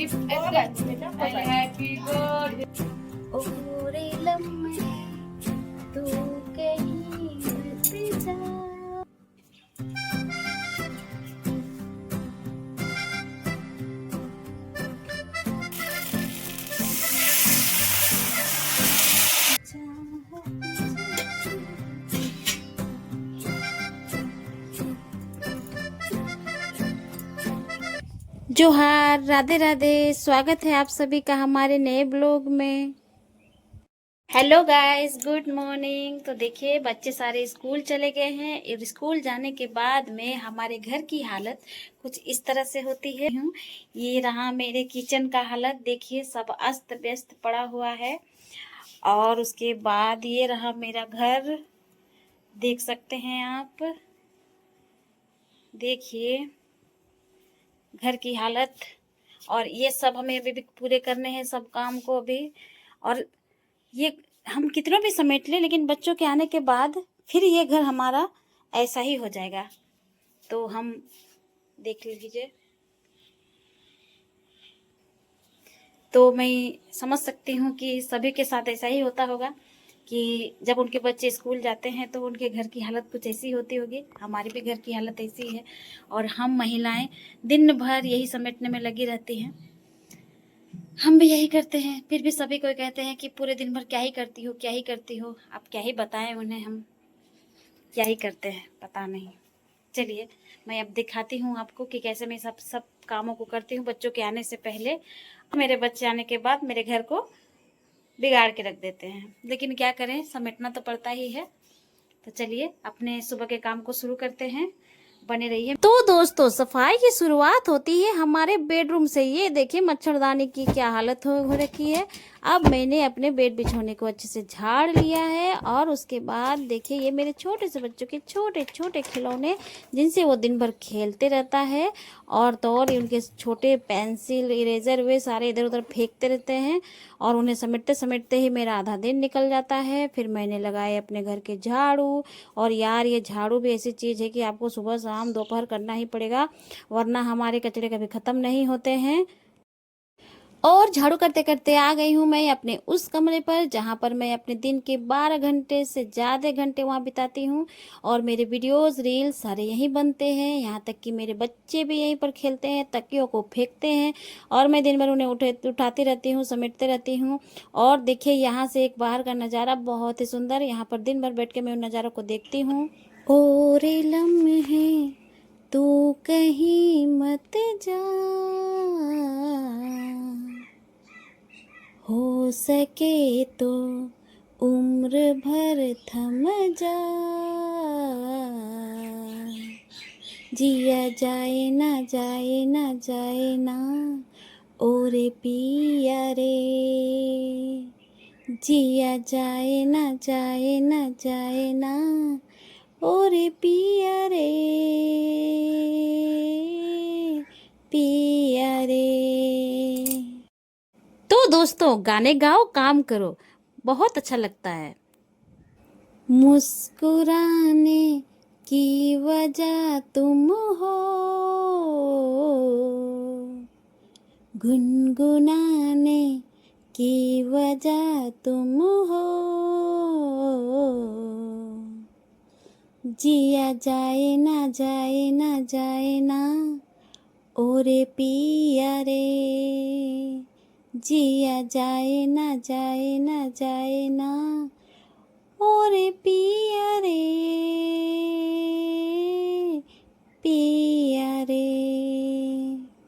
Happy birthday ओरे लम्हे तू कहीं मत जा। जोहार, राधे राधे। स्वागत है आप सभी का हमारे नए ब्लॉग में। Hello guys, good morning. तो देखिए बच्चे सारे स्कूल चले गए हैं और स्कूल जाने के बाद में हमारे घर की हालत कुछ इस तरह से होती है। ये रहा मेरे किचन का हालत, देखिए सब अस्त व्यस्त पड़ा हुआ है। और उसके बाद ये रहा मेरा घर, देख सकते हैं आप, देखिए घर की हालत। और ये सब हमें अभी भी पूरे करने हैं सब काम को अभी। और ये हम कितना भी समेट लें लेकिन बच्चों के आने के बाद फिर ये घर हमारा ऐसा ही हो जाएगा। तो हम देख लीजिए, तो मैं समझ सकती हूँ कि सभी के साथ ऐसा ही होता होगा कि जब उनके बच्चे स्कूल जाते हैं तो उनके घर की हालत कुछ ऐसी होती होगी। हमारी भी घर की हालत ऐसी है और हम महिलाएं दिन भर यही समेटने में लगी रहती हैं। हम भी यही करते हैं, फिर भी सभी को कहते हैं कि पूरे दिन भर क्या ही करती हो, क्या ही करती हो। अब क्या ही बताएं उन्हें, हम क्या ही करते हैं पता नहीं। चलिए मैं अब दिखाती हूँ आपको कि कैसे मैं सब कामों को करती हूँ बच्चों के आने से पहले। मेरे बच्चे आने के बाद मेरे घर को बिगाड़ के रख देते हैं, लेकिन क्या करें, समेटना तो पड़ता ही है। तो चलिए अपने सुबह के काम को शुरू करते हैं, बने रहिए। तो दोस्तों सफाई की शुरुआत होती है हमारे बेडरूम से। ये देखिए मच्छरदानी की क्या हालत हो रखी है। अब मैंने अपने बेड बिछोने को अच्छे से झाड़ लिया है और उसके बाद देखिए ये मेरे छोटे से बच्चों के छोटे छोटे खिलौने जिनसे वो दिन भर खेलते रहता है। और तो और उनके छोटे पेंसिल इरेजर वे सारे इधर उधर फेंकते रहते हैं और उन्हें समेटते समेटते ही मेरा आधा दिन निकल जाता है। फिर मैंने लगाए अपने घर के झाड़ू। और यार ये झाड़ू भी ऐसी चीज़ है कि आपको सुबह शाम दोपहर करना ही पड़ेगा, वरना हमारे कचरे कभी ख़त्म नहीं होते हैं। और झाड़ू करते करते आ गई हूँ मैं अपने उस कमरे पर जहाँ पर मैं अपने दिन के 12 घंटे से ज़्यादा घंटे वहाँ बिताती हूँ। और मेरे वीडियोस रील्स सारे यहीं बनते हैं, यहाँ तक कि मेरे बच्चे भी यहीं पर खेलते हैं, तकियों को फेंकते हैं और मैं दिन भर उन्हें उठाती रहती हूँ, समेटते रहती हूँ। और देखिए यहाँ से एक बाहर का नज़ारा बहुत ही सुंदर, यहाँ पर दिन भर बैठ के मैं उन नज़ारों को देखती हूँ। ओरे लम्हे तू कहीं मत जा, हो सके तो उम्र भर थम जा, जिया जाए ना जाए ना जाए ना ओरे पिया रे, जिया जाए ना जाए ना जाए ना ओरे पिया रे, पिया रे। तो दोस्तों गाने गाओ, काम करो, बहुत अच्छा लगता है। मुस्कुराने की वजह तुम हो, गुनगुनाने की वजह तुम हो, जिया जाए ना जाए ना जाए ना ओरे पिया रे, जिया जाए ना जाए ना जाए ना ओरे पिया रे, पिया रे।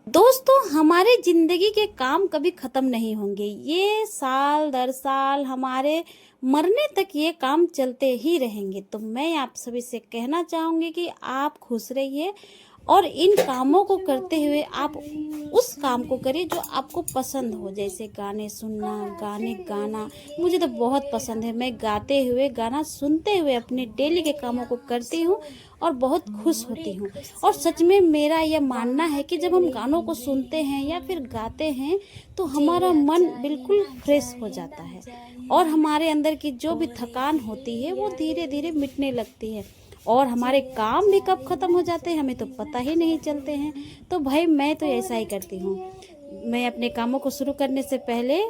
दोस्तों हमारे जिंदगी के काम कभी खत्म नहीं होंगे, ये साल दर साल हमारे मरने तक ये काम चलते ही रहेंगे। तो मैं आप सभी से कहना चाहूँगी कि आप खुश रहिए और इन कामों को करते हुए आप उस काम को करिए जो आपको पसंद हो, जैसे गाने सुनना, गाने गाना मुझे तो बहुत पसंद है। मैं गाते हुए, गाना सुनते हुए अपने डेली के कामों को करती हूँ और बहुत खुश होती हूँ। और सच में मेरा यह मानना है कि जब हम गानों को सुनते हैं या फिर गाते हैं तो हमारा मन बिल्कुल फ्रेश हो जाता है और हमारे अंदर की जो भी थकान होती है वो धीरे धीरे मिटने लगती है और हमारे काम भी कब ख़त्म हो जाते हैं हमें तो पता ही नहीं चलते हैं। तो भाई मैं तो ऐसा ही करती हूँ। मैं अपने कामों को शुरू करने से पहले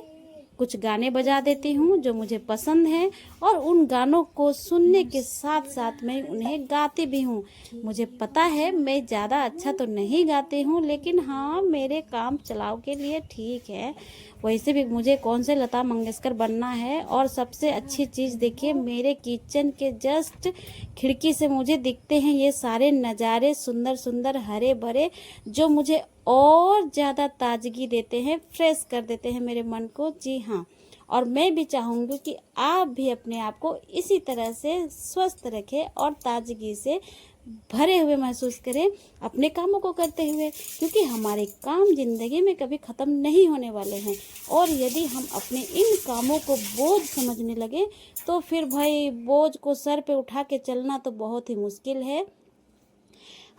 कुछ गाने बजा देती हूँ जो मुझे पसंद हैं, और उन गानों को सुनने के साथ साथ मैं उन्हें गाती भी हूँ। मुझे पता है मैं ज़्यादा अच्छा तो नहीं गाती हूँ, लेकिन हाँ, मेरे काम चलाव के लिए ठीक है। वैसे भी मुझे कौन से लता मंगेशकर बनना है। और सबसे अच्छी चीज़ देखिए, मेरे किचन के जस्ट खिड़की से मुझे दिखते हैं ये सारे नज़ारे, सुंदर सुंदर हरे भरे, जो मुझे और ज़्यादा ताजगी देते हैं, फ्रेश कर देते हैं मेरे मन को। जी हाँ, और मैं भी चाहूँगी कि आप भी अपने आप को इसी तरह से स्वस्थ रखें और ताजगी से भरे हुए महसूस करें अपने कामों को करते हुए, क्योंकि हमारे काम ज़िंदगी में कभी ख़त्म नहीं होने वाले हैं। और यदि हम अपने इन कामों को बोझ समझने लगे तो फिर भाई बोझ को सर पे उठा के चलना तो बहुत ही मुश्किल है।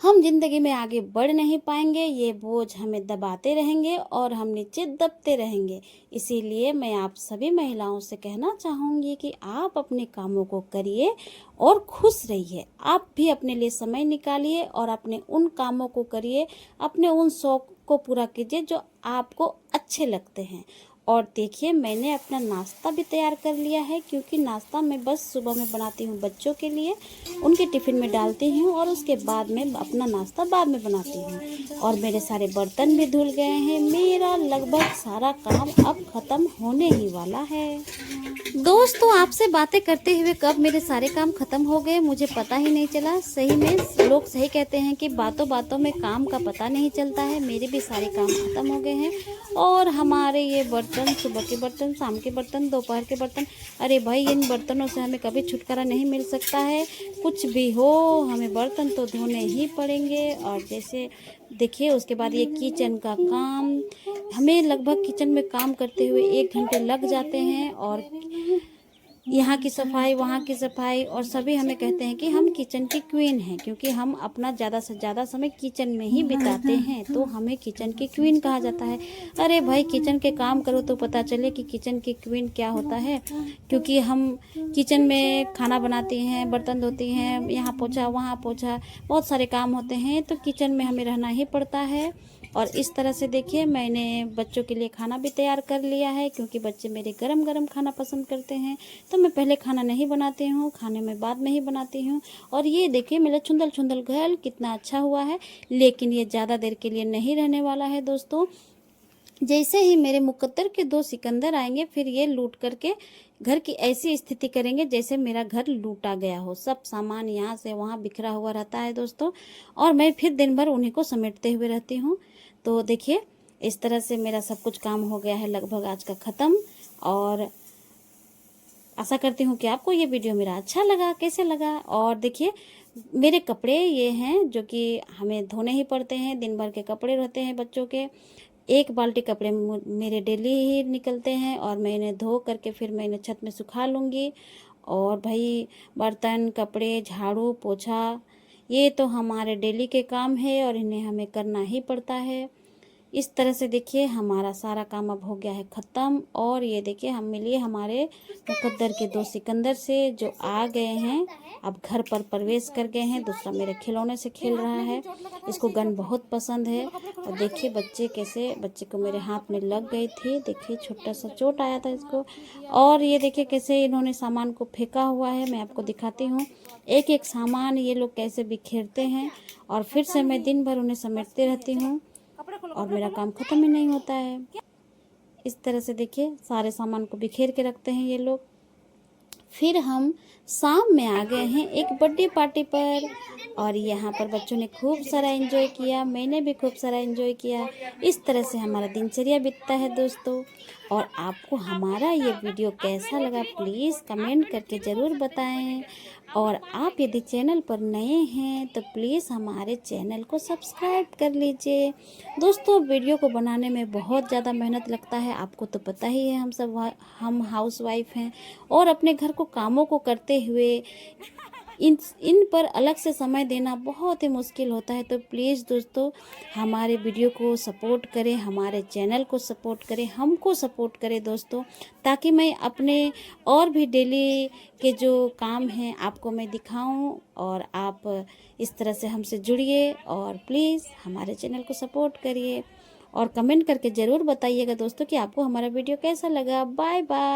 हम जिंदगी में आगे बढ़ नहीं पाएंगे, ये बोझ हमें दबाते रहेंगे और हम नीचे दबते रहेंगे। इसीलिए मैं आप सभी महिलाओं से कहना चाहूँगी कि आप अपने कामों को करिए और खुश रहिए। आप भी अपने लिए समय निकालिए और अपने उन कामों को करिए, अपने उन शौक को पूरा कीजिए जो आपको अच्छे लगते हैं। और देखिए, मैंने अपना नाश्ता भी तैयार कर लिया है, क्योंकि नाश्ता मैं बस सुबह में बनाती हूँ बच्चों के लिए, उनके टिफ़िन में डालती हूँ और उसके बाद में अपना नाश्ता बाद में बनाती हूँ। और मेरे सारे बर्तन भी धुल गए हैं। मेरा लगभग सारा काम अब ख़त्म होने ही वाला है। दोस्तों, आपसे बातें करते हुए कब मेरे सारे काम ख़त्म हो गए मुझे पता ही नहीं चला। सही में लोग सही कहते हैं कि बातों बातों में काम का पता नहीं चलता है। मेरे भी सारे काम ख़त्म हो गए हैं। और हमारे ये बर्तन, सुबह के बर्तन, शाम के बर्तन, दोपहर के बर्तन, अरे भाई, इन बर्तनों से हमें कभी छुटकारा नहीं मिल सकता है। कुछ भी हो, हमें बर्तन तो धोने ही पड़ेंगे। और जैसे देखिए, उसके बाद ये किचन का काम, हमें लगभग किचन में काम करते हुए 1 घंटे लग जाते हैं। और यहाँ की सफाई, वहाँ की सफाई, और सभी हमें कहते हैं कि हम किचन की क्वीन हैं, क्योंकि हम अपना ज़्यादा से ज़्यादा समय किचन में ही बिताते हैं, तो हमें किचन की क्वीन कहा जाता है। अरे भाई, किचन के काम करो तो पता चले कि किचन की क्वीन क्या होता है। क्योंकि हम किचन में खाना बनाती हैं, बर्तन धोती हैं, यहाँ पोछा वहाँ पोछा, बहुत सारे काम होते हैं, तो किचन में हमें रहना ही पड़ता है। और इस तरह से देखिए, मैंने बच्चों के लिए खाना भी तैयार कर लिया है, क्योंकि बच्चे मेरे गरम गरम खाना पसंद करते हैं। तो मैं पहले खाना नहीं बनाती हूँ, खाने में बाद में ही बनाती हूँ। और ये देखिए, मेरा छुंदल छुंदल घर कितना अच्छा हुआ है, लेकिन ये ज़्यादा देर के लिए नहीं रहने वाला है दोस्तों। जैसे ही मेरे मुकद्दर के 2 सिकंदर आएंगे, फिर ये लूट करके घर की ऐसी स्थिति करेंगे जैसे मेरा घर लूटा गया हो। सब सामान यहाँ से वहाँ बिखरा हुआ रहता है दोस्तों, और मैं फिर दिन भर उन्हीं को समेटते हुए रहती हूँ। तो देखिए, इस तरह से मेरा सब कुछ काम हो गया है लगभग आज का ख़त्म। और आशा करती हूँ कि आपको ये वीडियो मेरा अच्छा लगा। कैसे लगा? और देखिए, मेरे कपड़े ये हैं जो कि हमें धोने ही पड़ते हैं। दिन भर के कपड़े रहते हैं बच्चों के। 1 बाल्टी कपड़े मेरे डेली ही निकलते हैं, और मैं इन्हें धो करके फिर मैं इन्हें छत में सुखा लूँगी। और भाई, बर्तन, कपड़े, झाड़ू, पोछा, ये तो हमारे डेली के काम है और इन्हें हमें करना ही पड़ता है। इस तरह से देखिए, हमारा सारा काम अब हो गया है ख़त्म। और ये देखिए, हम मिलिए हमारे मुकद्दर के 2 सिकंदर से, जो आ गए हैं, अब घर पर प्रवेश कर गए हैं। दूसरा मेरे खिलौने से खेल रहा है, इसको गन बहुत पसंद है। और देखिए बच्चे को मेरे हाथ में लग गई थी, देखिए छोटा सा चोट आया था इसको। और ये देखिए कैसे इन्होंने सामान को फेंका हुआ है। मैं आपको दिखाती हूँ एक एक सामान ये लोग कैसे बिखेरते हैं, और फिर से मैं दिन भर उन्हें समेटती रहती हूँ और मेरा काम ख़त्म ही नहीं होता है। इस तरह से देखिए, सारे सामान को बिखेर के रखते हैं ये लोग। फिर हम शाम में आ गए हैं एक बर्थडे पार्टी पर, और यहाँ पर बच्चों ने खूब सारा एंजॉय किया, मैंने भी खूब सारा एंजॉय किया। इस तरह से हमारा दिनचर्या बीतता है दोस्तों। और आपको हमारा ये वीडियो कैसा लगा प्लीज़ कमेंट करके ज़रूर बताएं। और आप यदि चैनल पर नए हैं तो प्लीज़ हमारे चैनल को सब्सक्राइब कर लीजिए। दोस्तों, वीडियो को बनाने में बहुत ज़्यादा मेहनत लगता है, आपको तो पता ही है। हम हाउसवाइफ हैं, और अपने घर को कामों को करते हुए इन पर अलग से समय देना बहुत ही मुश्किल होता है। तो प्लीज़ दोस्तों, हमारे वीडियो को सपोर्ट करें, हमारे चैनल को सपोर्ट करें, हमको सपोर्ट करें दोस्तों, ताकि मैं अपने और भी डेली के जो काम हैं आपको मैं दिखाऊं, और आप इस तरह से हमसे जुड़िए और प्लीज़ हमारे चैनल को सपोर्ट करिए। और कमेंट करके ज़रूर बताइएगा दोस्तों कि आपको हमारा वीडियो कैसा लगा। Bye bye.